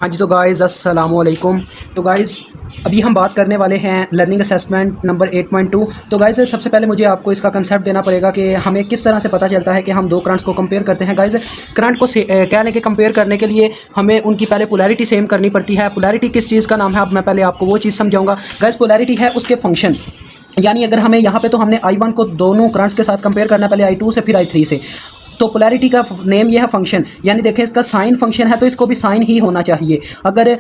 हाँ जी, तो गाइज़ अस्सलाम वालेकुम। तो गाइज़ अभी हम बात करने वाले हैं लर्निंग असेसमेंट नंबर 8.2। तो गाइज़ सबसे पहले मुझे आपको इसका कंसेप्ट देना पड़ेगा कि हमें किस तरह से पता चलता है कि हम दो करंट्स को कंपेयर करते हैं। गाइज़ करंट को क्या लेके कंपेयर करने के लिए हमें उनकी पहले पोलैरिटी सेम करनी पड़ती है। पोलैरिटी किस चीज़ का नाम है, अब मैं पहले आपको वो चीज़ समझाऊँगा। गाइज़ पोलैरिटी है उसके फंक्शन, यानी अगर हमें यहाँ पे तो हमने I1 को दोनों करंट्स के साथ कंपेयर करना है, पहले I2 से फिर I3 से। तो पोलैरिटी का नेम ये है फंक्शन, यानी देखें इसका साइन फंक्शन है तो इसको भी साइन ही होना चाहिए। अगर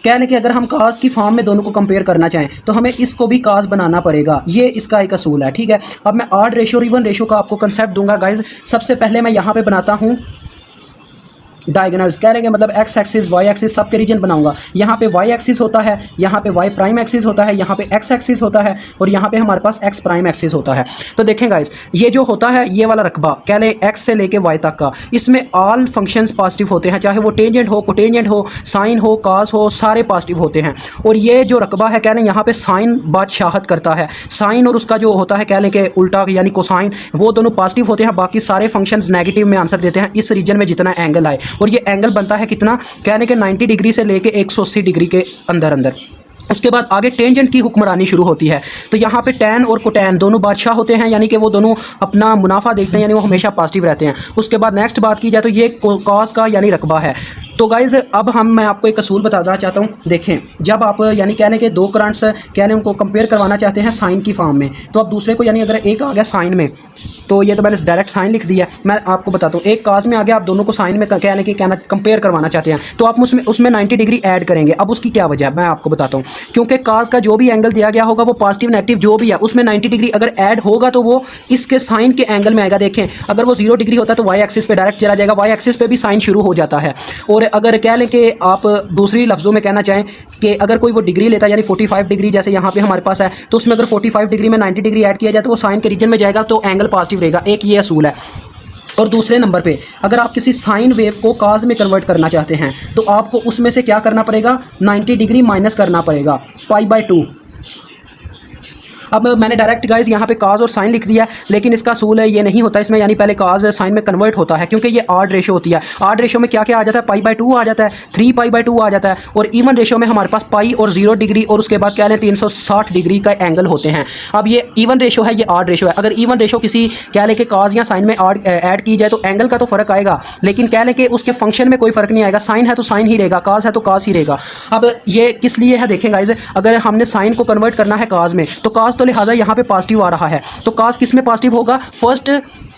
कह लें कि अगर हम काज की फॉर्म में दोनों को कंपेयर करना चाहें तो हमें इसको भी काज बनाना पड़ेगा, ये इसका एक असूल है। ठीक है, अब मैं ऑड रेशो और इवन रेशो का आपको कंसेप्ट दूंगा। गाइज सबसे पहले मैं यहाँ पे बनाता हूँ डायगोनल्स, कह रहे हैं मतलब एक्स एक्सिस वाई एक्सिस सबके रीजन बनाऊंगा। यहाँ पे वाई एक्सिस होता है, यहाँ पे वाई प्राइम एक्सिस होता है, यहाँ पे एक्स एक्सिस होता है और यहाँ पे हमारे पास एक्स प्राइम एक्सिस होता है। तो देखें गाइस, ये जो होता है ये वाला रकबा कह लें एक्स से लेके वाई तक का, इसमें ऑल फंक्शंस पॉजिटिव होते हैं, चाहे वो टेंजेंट हो, कोटेंजेंट हो, साइन हो, काज हो, सारे पॉजिटिव होते हैं। और ये जो रकबा है कह लें यहाँ पे साइन बादशाहत करता है, साइन और उसका जो होता है कह लें कि उल्टा यानी कोसाइन, वो दोनों पॉजिटिव होते हैं, बाकी सारे फंक्शंस नेगेटिव में आंसर देते हैं इस रीजन में जितना एंगल आए। और ये एंगल बनता है कितना, कहने के 90 डिग्री से लेके 180 डिग्री के अंदर अंदर। उसके बाद आगे टेंजेंट की हुक्मरानी शुरू होती है। तो यहाँ पे टैन और कोटैन दोनों बादशाह होते हैं, यानी कि वो दोनों अपना मुनाफा देखते हैं, यानी वो हमेशा पॉजिटिव रहते हैं। उसके बाद नेक्स्ट बात की जाए तो ये कॉस का यानी रकबा है। तो गाइज़ अब मैं आपको एक असूल बताना चाहता हूँ। देखें, जब आप यानी कहने के दो करंट्स कहने उनको कंपेयर करवाना चाहते हैं साइन की फॉर्म में, तो आप दूसरे को यानी अगर एक आ गया साइन में, तो ये तो मैंने डायरेक्ट साइन लिख दिया। मैं आपको बताता हूँ, एक काज में आ गया, आप दोनों को साइन में कहना कंपेयर करवाना चाहते हैं, तो आप उसमें 90 डिग्री ऐड करेंगे। अब उसकी क्या वजह है मैं आपको बताता हूँ, क्योंकि काज का जो भी एंगल दिया गया होगा वो पॉजिटिव नेगेटिव जो भी है उसमें 90 डिग्री अगर ऐड होगा तो वो इसके साइन के एंगल में आएगा। देखें, अगर वो 0 डिग्री होता है तो वाई एक्सिस पे डायरेक्ट चला जाएगा, वाई एक्सिस पे भी साइन शुरू हो जाता है। और अगर कह लें कि आप दूसरी लफ्ज़ों में कहना चाहें कि अगर कोई वो डिग्री लेता है यानी 45 डिग्री जैसे यहाँ पे हमारे पास है, तो उसमें अगर 45 डिग्री में 90 डिग्री ऐड किया जाए तो वो साइन के रीजन में जाएगा, तो एंगल पॉजिटिव रहेगा। एक ये असूल है। और दूसरे नंबर पे अगर आप किसी साइन वेव को काज में कन्वर्ट करना चाहते हैं तो आपको उसमें से क्या करना पड़ेगा, 90 डिग्री माइनस करना पड़ेगा, पाई/2। अब मैंने डायरेक्ट गाइज यहाँ पे काज और साइन लिख दिया, लेकिन इसका असूल है ये नहीं होता इसमें, यानी पहले काज साइन में कन्वर्ट होता है, क्योंकि ये ऑड रेशो होती है। ऑड रेशो में क्या क्या आ जाता है, पाई/2 आ जाता है, 3 पाई/2 आ जाता है। और इवन रेशो में हमारे पास पाई और 0 डिग्री और उसके बाद क्या लें 360 डिग्री का एंगल होते हैं। अब ये इवन रेशो है, ये ऑड रेशो है। अगर इवन रेशो किसी कह लें कि काज या साइन में ऐड की जाए तो एंगल का तो फ़र्क आएगा, लेकिन कह लें कि उसके फंक्शन में कोई फ़र्क नहीं आएगा। साइन है तो साइन ही रहेगा, काज है तो काज ही रहेगा। अब ये किस लिए है देखें गाइज, अगर हमने साइन को कन्वर्ट करना है काज में, तो काज तो लिहाजा यहाँ पे पॉजिटिव आ रहा है, तो काज किस में पॉजिटिव होगा, फर्स्ट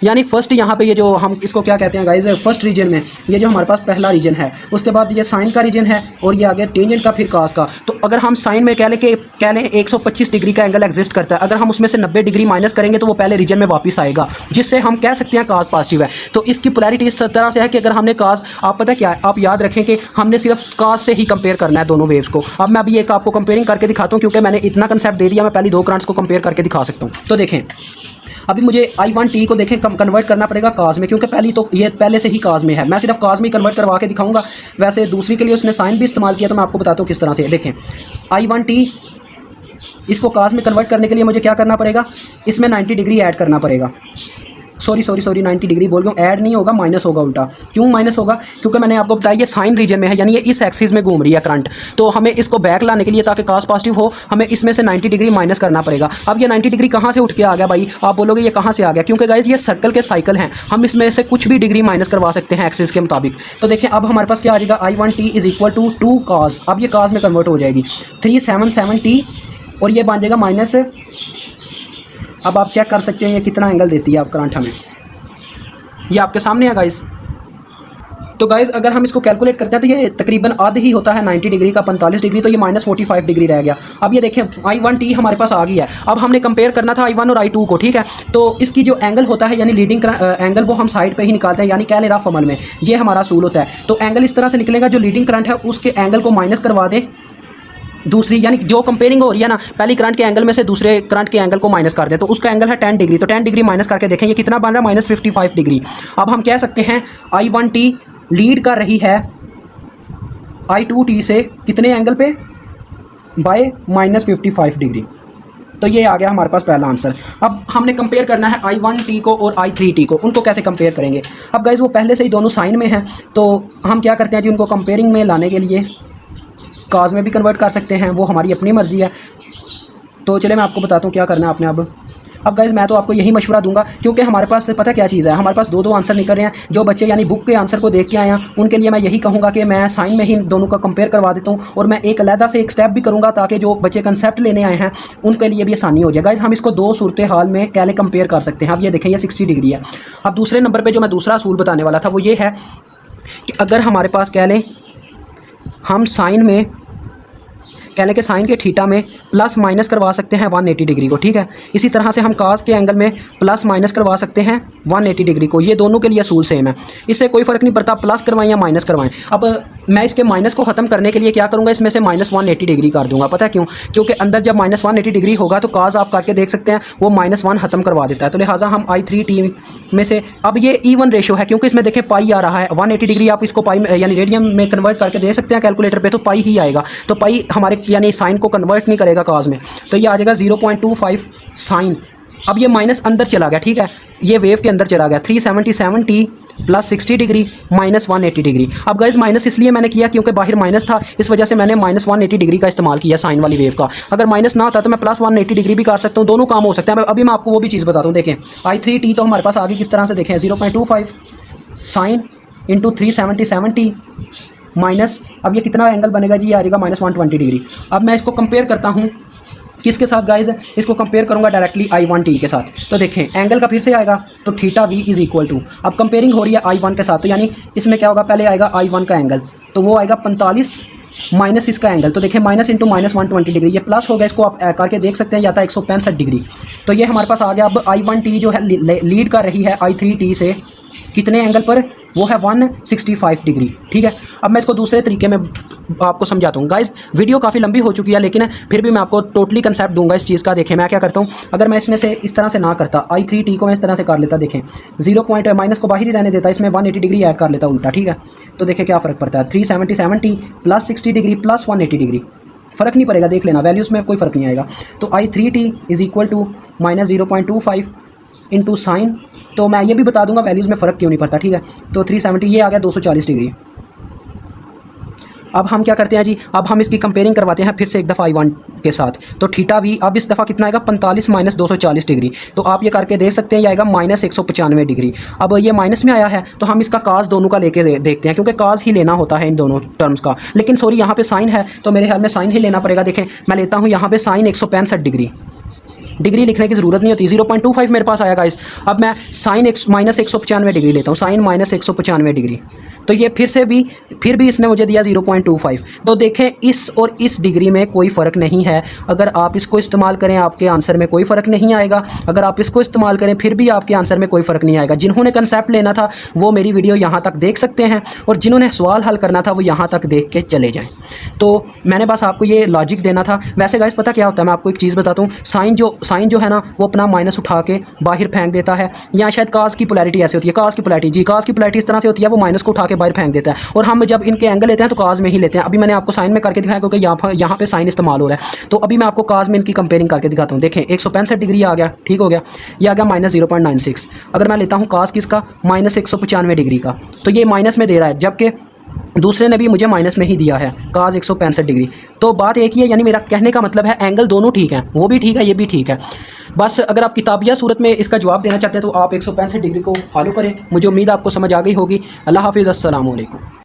यानी फर्स्ट यहाँ पे ये जो हम इसको क्या कहते हैं गाइज, फर्स्ट रीजन में ये जो हमारे पास पहला रीजन है, उसके बाद ये साइन का रीजन है और ये आगे टेंजेंट का, फिर काज का। तो अगर हम साइन में कह लें 125 डिग्री का एंगल एग्जिस्ट करता है, अगर हम उसमें से 90 डिग्री माइनस करेंगे तो वो पहले रीजन में वापस आएगा, जिससे हम कह सकते हैं काज पॉजिटिव है। तो इसकी पोलैरिटी इस तरह से है कि अगर हमने काज, आप पता क्या है, आप याद रखें कि हमने सिर्फ काज से ही कंपेयर करना है दोनों वेव्स को। अब मैं अभी एक आपको कंपेयरिंग करके दिखाता हूँ, क्योंकि मैंने इतना कंसेप्ट दे दिया, मैं पहले दो करंट्स को कंपेयर करके दिखा सकता हूँ। तो देखें, अभी मुझे I1t को देखें कन्वर्ट करना पड़ेगा काज में, क्योंकि ये पहले से ही काज में है। मैं सिर्फ काज में कन्वर्ट करवा के दिखाऊंगा, वैसे दूसरी के लिए उसने साइन भी इस्तेमाल किया, तो मैं आपको बताता हूँ किस तरह से। देखें, I1t इसको काज में कन्वर्ट करने के लिए मुझे क्या करना पड़ेगा, इसमें 90 डिग्री ऐड करना पड़ेगा। सॉरी 90 डिग्री बोल गया, ऐड नहीं होगा, माइनस होगा उल्टा। क्यों माइनस होगा, क्योंकि मैंने आपको बताया ये साइन रीजन में है, यानी ये इस एक्सिस में घूम रही है करंट। तो हमें इसको बैक लाने के लिए, ताकि काज पॉजिटिव हो, हमें इसमें से 90 डिग्री माइनस करना पड़ेगा। अब ये 90 डिग्री कहाँ से उठ के आ गया भाई, आप बोलोगे ये कहाँ से आ गया, क्योंकि गाइज ये सर्कल के साइकिल हैं, हम इसमें से कुछ भी डिग्री माइनस करवा सकते हैं एक्सिस के मुताबिक। तो देखें, अब हमारे पास क्या आ जाएगा, I1t = 2 काज। अब ये काज में कन्वर्ट हो जाएगी, 377t और ये बन जाएगा माइनस। अब आप चेक कर सकते हैं ये कितना एंगल देती है आप करंट हमें, ये आपके सामने है गाइस। तो गाइस अगर हम इसको कैलकुलेट करते हैं तो ये तकरीबन आधे ही होता है 90 डिग्री का, 45 डिग्री, तो ये -45 डिग्री रह गया। अब ये देखें I1t हमारे पास आ गई है। अब हमने कंपेयर करना था I1 और I2 को, ठीक है। तो इसकी जो एंगल होता है यानी लीडिंग एंगल, वो हम साइड पे ही निकालते हैं, यानी कह लें रफ अमल में ये हमारा असूल होता है। तो एंगल इस तरह से निकलेगा, जो लीडिंग करंट है उसके एंगल को माइनस करवा दें दूसरी, यानी जो कंपेयरिंग हो रही है ना, पहली करंट के एंगल में से दूसरे करंट के एंगल को माइनस कर दें, तो उसका एंगल है 10 डिग्री। तो 10 डिग्री माइनस करके देखें ये कितना बन रहा है, -55 डिग्री। अब हम कह सकते हैं I1t लीड कर रही है I2t से कितने एंगल पे, बाय -55 डिग्री। तो ये आ गया हमारे पास पहला आंसर। अब हमने कंपेयर करना है I1t को और I3t को, उनको कैसे कंपेयर करेंगे। अब गाइज वो पहले से ही दोनों साइन में हैं, तो हम क्या करते हैं जी, उनको कंपेयरिंग में लाने के लिए काज में भी कन्वर्ट कर सकते हैं, वो हमारी अपनी मर्ज़ी है। तो चले मैं आपको बताता हूँ क्या करना है आपने। अब गाइज़ मैं तो आपको यही मशवरा दूंगा, क्योंकि हमारे पास पता क्या चीज़ है, हमारे पास दो आंसर निकल रहे हैं। जो बच्चे यानी बुक के आंसर को देख के आए हैं उनके लिए मैं यही कहूँगा कि मैं साइन में ही दोनों का कंपेयर करवा देता हूँ, और मैं एक अलहदा से एक स्टेप भी करूँगा ताकि जो बच्चे कंसेप्ट लेने आए हैं उनके लिए भी आसानी हो जाए। गाइज़ हम इसको दो सूरत हाल में कैले कंपेयर कर सकते हैं। अब ये देखें, ये 60 डिग्री है। अब दूसरे नंबर पर जो मैं दूसरा असूल बताने वाला था वो ये है कि अगर हमारे पास कह लें हम साइन में कह लें कि साइन के थीटा में प्लस माइनस करवा सकते हैं 180 डिग्री को, ठीक है। इसी तरह से हम कास के एंगल में प्लस माइनस करवा सकते हैं 180 डिग्री को। ये दोनों के लिए असूल सेम है, इससे कोई फ़र्क नहीं पड़ता प्लस करवाएं या माइनस करवाएं। अब मैं इसके माइनस को ख़त्म करने के लिए क्या करूँगा, इसमें से माइनस 180 डिग्री कर दूँगा। पता है क्यों? क्योंकि अंदर जब माइनस 180 डिग्री होगा तो काज आप करके देख सकते हैं वो -1 ख़त्म करवा देता है। तो लिहाजा हम I3T में से, अब ये ईवन रेशो है क्योंकि इसमें देखें पाई आ रहा है। 180 डिग्री आप इसको पाई यानी रेडियन में कन्वर्ट करके दे सकते हैं कैलकुलेटर पे, तो पाई ही आएगा। तो पाई हमारे यानी साइन को कन्वर्ट नहीं करेगा काज में, तो ये आ जाएगा 0.25 साइन। अब ये माइनस अंदर चला गया, ठीक है, ये वेव के अंदर चला गया। 377t plus 60 degree minus 180 degree. अब गाइज माइनस इसलिए मैंने किया क्योंकि बाहर माइनस था, इस वजह से मैंने माइनस 180 डिग्री का इस्तेमाल किया साइन वाली वेव का। अगर माइनस ना होता तो मैं प्लस 180 डिग्री भी कर सकता हूँ, दोनों काम हो सकते हैं। अभी मैं आपको वो भी चीज़ बताता हूँ। देखें I3T तो हमारे पास आगे किस तरह से देखें, 0.25 साइन इंटू 377t माइनस, अब ये कितना एंगल बनेगा जी, आ जाएगा -120 डिग्री। अब मैं इसको कंपेयर करता हूँ किसके साथ गाइज, इसको कंपेयर करूंगा डायरेक्टली I1T के साथ। तो देखें एंगल का फिर से आएगा तो theta V is equal to, अब कंपेयरिंग हो रही है I1 के साथ, तो यानी इसमें क्या होगा, पहले आएगा I1 का एंगल तो वो आएगा 45 माइनस इसका एंगल, तो देखिए माइनस इंटू -120 डिग्री, ये प्लस हो गया, इसको आप करके देख सकते हैं, या था 165 डिग्री। तो ये हमारे पास आ गया। अब I1T जो है लीड कर रही है I3T से कितने एंगल पर, वो है 165 डिग्री, ठीक है। अब मैं इसको दूसरे तरीके में आपको समझाता हूँ। गाइज वीडियो काफ़ी लंबी हो चुकी है, लेकिन फिर भी मैं आपको टोटली कंसेप्ट दूंगा इस चीज़ का। देखें मैं क्या करता हूँ, अगर मैं इसमें से इस तरह से ना करता, I3T को मैं इस तरह से कर लेता, देखें 0 पॉइंट माइनस को बाहर ही रहने देता, इसमें 180 डिग्री ऐड कर लेता उल्टा, ठीक है। तो देखें क्या फ़र्क पड़ता है, 377t plus 60 degree plus 180 degree, फ़र्क नहीं पड़ेगा, देख लेना वैल्यूज़ में कोई फ़र्क नहीं आएगा। तो I3T is equal to -0.25 into sine, तो मैं ये भी बता दूंगा वैल्यूज़ में फ़र्क क्यों नहीं पड़ता, ठीक है। तो 370 ये आ गया 240 डिग्री। अब हम क्या करते हैं जी, अब हम इसकी कंपेयरिंग करवाते हैं फिर से एक दफ़ा I1 के साथ। तो थीटा V अब इस दफ़ा कितना आएगा, 45 माइनस 240 डिग्री। तो आप ये करके देख सकते हैं, ये आएगा -195 डिग्री। अब ये माइनस में आया है तो हम इसका काज दोनों का लेके देखते हैं, क्योंकि काज ही लेना होता है इन दोनों टर्म्स का। लेकिन सॉरी यहाँ पे साइन है तो मेरे ख्याल में साइन ही लेना पड़ेगा। देखें मैं लेता हूँ यहाँ पे साइन 165 डिग्री, डिग्री लिखने की ज़रूरत नहीं होती, 0.25 मेरे पास आया गाइस। अब मैं साइन माइनस 195 डिग्री लेता हूँ, साइन माइनस 195 डिग्री, तो ये फिर भी इसने मुझे दिया 0.25। तो देखें इस और इस डिग्री में कोई फ़र्क नहीं है। अगर आप इसको इस्तेमाल करें आपके आंसर में कोई फ़र्क नहीं आएगा, अगर आप इसको इस्तेमाल करें फिर भी आपके आंसर में कोई फ़र्क नहीं आएगा। जिन्होंने कंसेप्ट लेना था वो मेरी वीडियो यहाँ तक देख सकते हैं, और जिन्होंने सवाल हल करना था वो यहाँ तक देख के चले जाएँ। तो मैंने बस आपको ये लॉजिक देना था। वैसे गाइस पता क्या होता है, मैं आपको एक चीज़ बताता हूँ, साइन जो है ना वो अपना माइनस उठा के बाहर फेंक देता है, या शायद काज की पोलैरिटी ऐसे होती है, काज की पोलैरिटी इस तरह से होती है, वो माइनस को उठा के बाहर फेंक देता है, और हम जब इनके एंगल लेते हैं तो काज में ही लेते हैं। अभी मैंने आपको साइन में करके दिखाया क्योंकि यहाँ पे साइन इस्तेमाल हो रहा है, तो अभी मैं आपको काज में इनकी कंपेयरिंग करके दिखाता हूँ। देखें 165 डिग्री आ गया, ठीक हो गया, ये आ गया -0.96। अगर मैं लेता हूँ काज किसका, -195 डिग्री का, तो ये माइनस में दे रहा है, जबकि दूसरे ने भी मुझे माइनस में ही दिया है, काज 165 डिग्री। तो बात एक ही है, यानी मेरा कहने का मतलब है एंगल दोनों ठीक हैं, वो भी ठीक है ये भी ठीक है। बस अगर आप किताबिया सूरत में इसका जवाब देना चाहते हैं तो आप 165 डिग्री को फॉलो करें। मुझे उम्मीद आपको समझ आ गई होगी। अल्लाह हाफिज़, अस्सलाम वालेकुम।